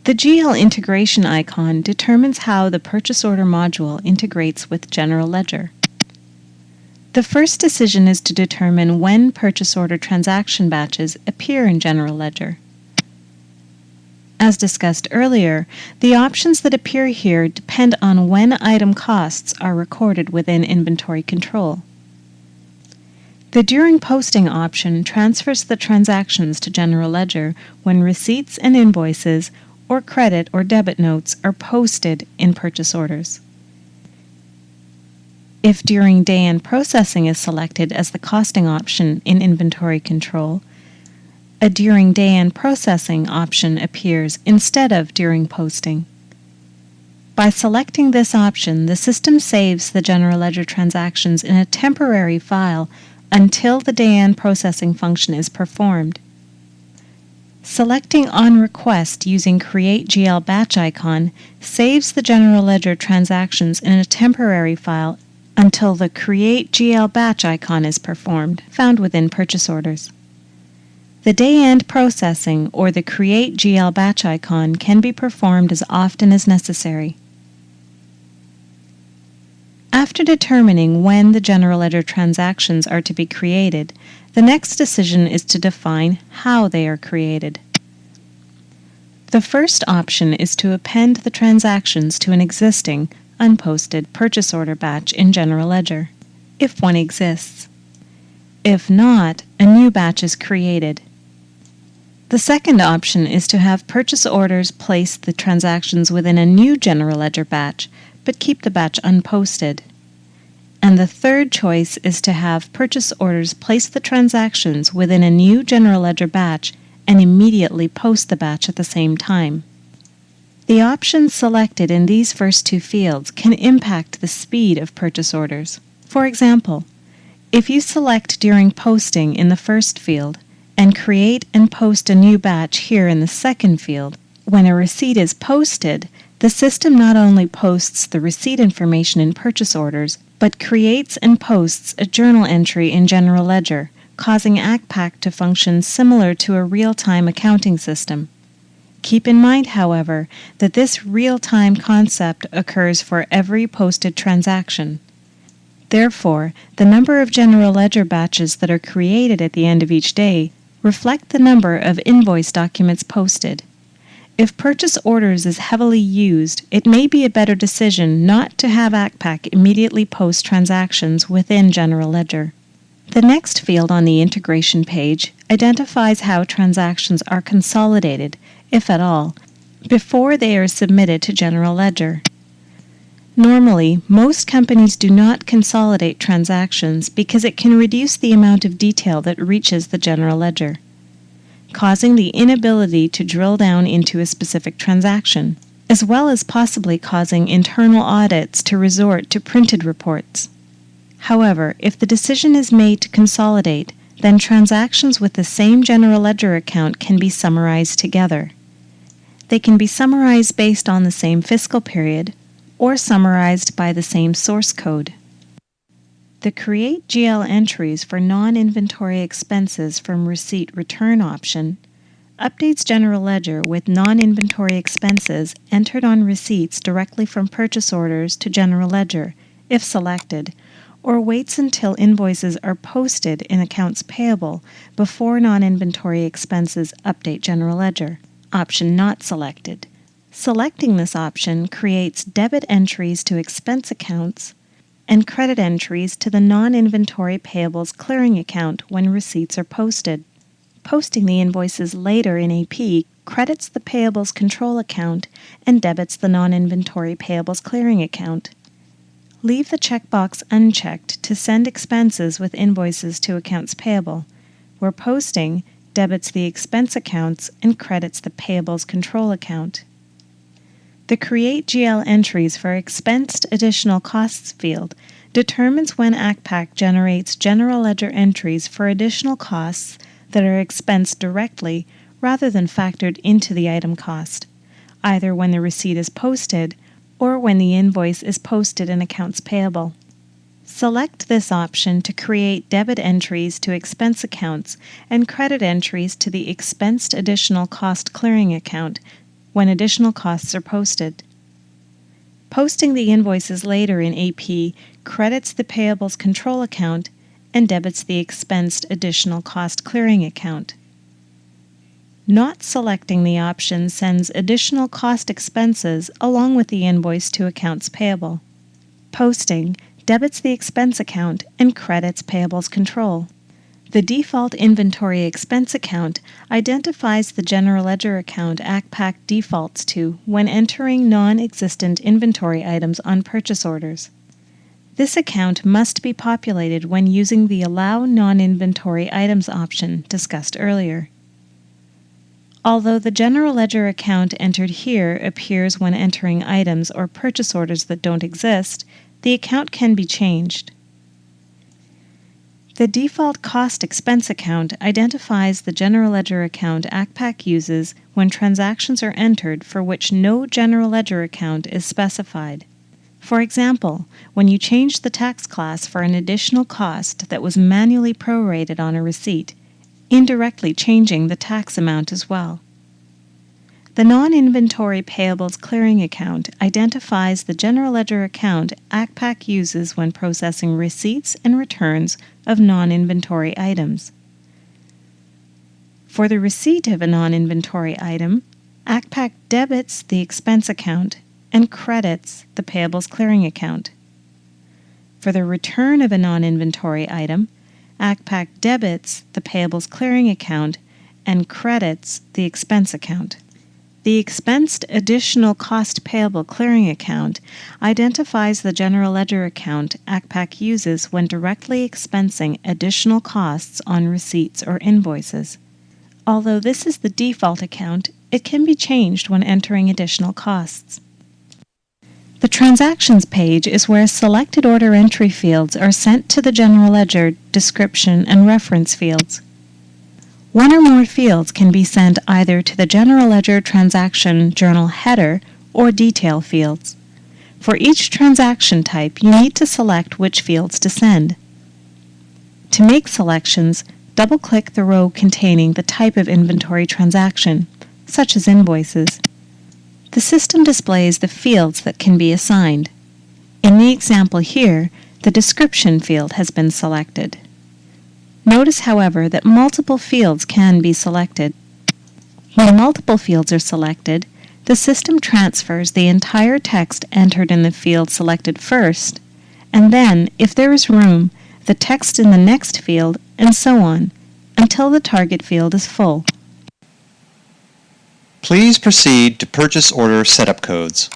The GL integration icon determines how the purchase order module integrates with General Ledger. The first decision is to determine when purchase order transaction batches appear in General Ledger. As discussed earlier, the options that appear here depend on when item costs are recorded within inventory control. The During Posting option transfers the transactions to General Ledger when receipts and invoices or credit or debit notes are posted in purchase orders. If During Day-End Processing is selected as the costing option in Inventory Control, a During Day-End Processing option appears instead of During Posting. By selecting this option, the system saves the General Ledger transactions in a temporary file until the Day-End Processing function is performed. Selecting On Request using Create GL Batch icon saves the General Ledger transactions in a temporary file until the Create GL Batch icon is performed, found within purchase orders. The Day-End Processing or the Create GL Batch icon can be performed as often as necessary. After determining when the General Ledger transactions are to be created, the next decision is to define how they are created. The first option is to append the transactions to an existing, unposted purchase order batch in General Ledger, if one exists. If not, a new batch is created. The second option is to have purchase orders place the transactions within a new General Ledger batch, but keep the batch unposted. And the third choice is to have purchase orders place the transactions within a new General Ledger batch and immediately post the batch at the same time. The options selected in these first two fields can impact the speed of purchase orders. For example, if you select During Posting in the first field and create and post a new batch here in the second field, when a receipt is posted, the system not only posts the receipt information in purchase orders, but creates and posts a journal entry in General Ledger, causing Accpac to function similar to a real-time accounting system. Keep in mind, however, that this real-time concept occurs for every posted transaction. Therefore, the number of General Ledger batches that are created at the end of each day reflect the number of invoice documents posted. If purchase orders is heavily used, it may be a better decision not to have Accpac immediately post transactions within General Ledger. The next field on the integration page identifies how transactions are consolidated, if at all, before they are submitted to General Ledger. Normally, most companies do not consolidate transactions because it can reduce the amount of detail that reaches the General Ledger, causing the inability to drill down into a specific transaction, as well as possibly causing internal audits to resort to printed reports. However, if the decision is made to consolidate, then transactions with the same General Ledger account can be summarized together. They can be summarized based on the same fiscal period, or summarized by the same source code. The Create GL Entries for Non-Inventory Expenses from Receipt Return option updates General Ledger with non-inventory expenses entered on receipts directly from purchase orders to General Ledger, if selected, or waits until invoices are posted in accounts payable before non-inventory expenses update General Ledger. Option not selected. Selecting this option creates debit entries to expense accounts and credit entries to the non-inventory payables clearing account when receipts are posted. Posting the invoices later in AP credits the payables control account and debits the non-inventory payables clearing account. Leave the checkbox unchecked to send expenses with invoices to accounts payable, where posting debits the expense accounts and credits the payables control account. The Create GL Entries for Expensed Additional Costs field determines when Accpac generates General Ledger entries for additional costs that are expensed directly rather than factored into the item cost, either when the receipt is posted or when the invoice is posted in accounts payable. Select this option to create debit entries to expense accounts and credit entries to the Expensed Additional Cost Clearing account when additional costs are posted. Posting the invoices later in AP credits the payables control account and debits the expensed additional cost clearing account. Not selecting the option sends additional cost expenses along with the invoice to accounts payable. Posting debits the expense account and credits payables control. The default inventory expense account identifies the general ledger account Accpac defaults to when entering non-existent inventory items on purchase orders. This account must be populated when using the Allow Non-Inventory Items option discussed earlier. Although the general ledger account entered here appears when entering items or purchase orders that don't exist, the account can be changed. The default cost expense account identifies the general ledger account Accpac uses when transactions are entered for which no general ledger account is specified. For example, when you change the tax class for an additional cost that was manually prorated on a receipt, indirectly changing the tax amount as well. The non-inventory payables clearing account identifies the general ledger account Accpac uses when processing receipts and returns of non-inventory items. For the receipt of a non-inventory item, Accpac debits the expense account and credits the payables clearing account. For the return of a non-inventory item, Accpac debits the payables clearing account and credits the expense account. The expensed additional cost payable clearing account identifies the general ledger account Accpac uses when directly expensing additional costs on receipts or invoices. Although this is the default account, it can be changed when entering additional costs. The Transactions page is where selected order entry fields are sent to the general ledger description and reference fields. One or more fields can be sent either to the General Ledger Transaction Journal Header or Detail fields. For each transaction type, you need to select which fields to send. To make selections, double-click the row containing the type of inventory transaction, such as invoices. The system displays the fields that can be assigned. In the example here, the description field has been selected. Notice, however, that multiple fields can be selected. When multiple fields are selected, the system transfers the entire text entered in the field selected first, and then, if there is room, the text in the next field, and so on, until the target field is full. Please proceed to purchase order setup codes.